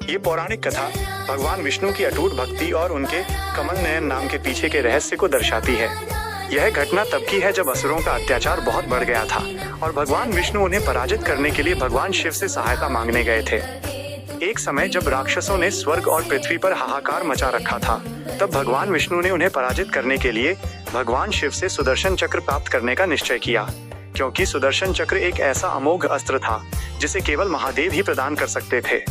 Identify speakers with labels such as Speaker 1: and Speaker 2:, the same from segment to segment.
Speaker 1: ये पौराणिक कथा भगवान विष्णु की अटूट भक्ति और उनके कमल नयन नाम के पीछे के रहस्य को दर्शाती है। यह घटना तब की है जब असुरों का अत्याचार बहुत बढ़ गया था और भगवान विष्णु उन्हें पराजित करने के लिए भगवान शिव से सहायता मांगने गए थे। एक समय जब राक्षसों ने स्वर्ग और पृथ्वी पर हाहाकार मचा रखा था, तब भगवान विष्णु ने उन्हें पराजित करने के लिए भगवान शिव से सुदर्शन चक्र प्राप्त करने का निश्चय किया, क्योंकि सुदर्शन चक्र एक ऐसा अमोघ अस्त्र था जिसे केवल महादेव ही प्रदान कर सकते थे।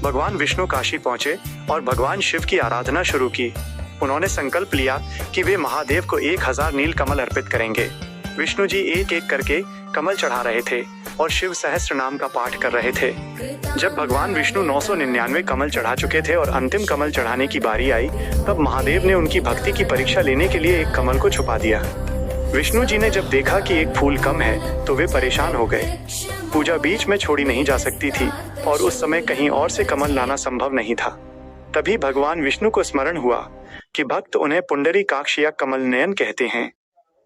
Speaker 1: भगवान विष्णु काशी पहुंचे और भगवान शिव की आराधना शुरू की। उन्होंने संकल्प लिया कि वे महादेव को 1000 नील कमल अर्पित करेंगे। विष्णु जी एक एक करके कमल चढ़ा रहे थे और शिव सहस्त्र नाम का पाठ कर रहे थे। जब भगवान विष्णु 999 कमल चढ़ा चुके थे और अंतिम कमल चढ़ाने की बारी आई, तब महादेव ने उनकी भक्ति की परीक्षा लेने के लिए एक कमल को छुपा दिया। विष्णु जी ने जब देखा कि एक फूल कम है तो वे परेशान हो गए। पूजा बीच में छोड़ी नहीं जा सकती थी और उस समय कहीं और से कमल लाना संभव नहीं था। तभी भगवान विष्णु को स्मरण हुआ कि भक्त उन्हें पुंडरीकाक्ष या कमल नयन कहते हैं।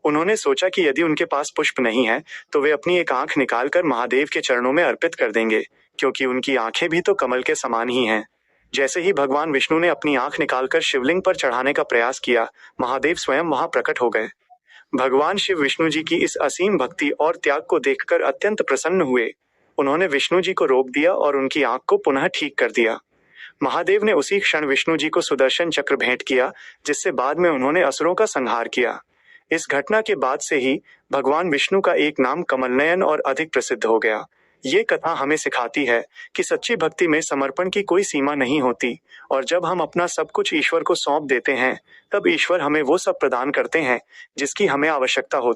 Speaker 1: उन्होंने सोचा कि यदि उनके पास पुष्प नहीं है तो वे अपनी एक आंख निकालकर महादेव के चरणों में अर्पित कर देंगे, क्योंकि उनकी आंखें भी तो कमल के समान ही हैं। जैसे ही भगवान विष्णु ने अपनी आंख निकालकर शिवलिंग पर चढ़ाने का प्रयास किया, महादेव स्वयं वहां प्रकट हो गए। भगवान शिव विष्णु जी की इस असीम भक्ति और त्याग को देखकर अत्यंत प्रसन्न हुए। उन्होंने विष्णु जी को रोक दिया और उनकी आंख को पुनः ठीक कर दिया। महादेव ने उसी क्षण विष्णु जी को सुदर्शन चक्र भेंट किया, जिससे बाद में उन्होंने असुरों का संहार किया। इस घटना के बाद से ही भगवान विष्णु का एक नाम कमल नयन और अधिक प्रसिद्ध हो गया। ये कथा हमें सिखाती है कि सच्ची भक्ति में समर्पण की कोई सीमा नहीं होती और जब हम अपना सब कुछ ईश्वर को सौंप देते हैं, तब ईश्वर हमें वो सब प्रदान करते हैं जिसकी हमें आवश्यकता होती है।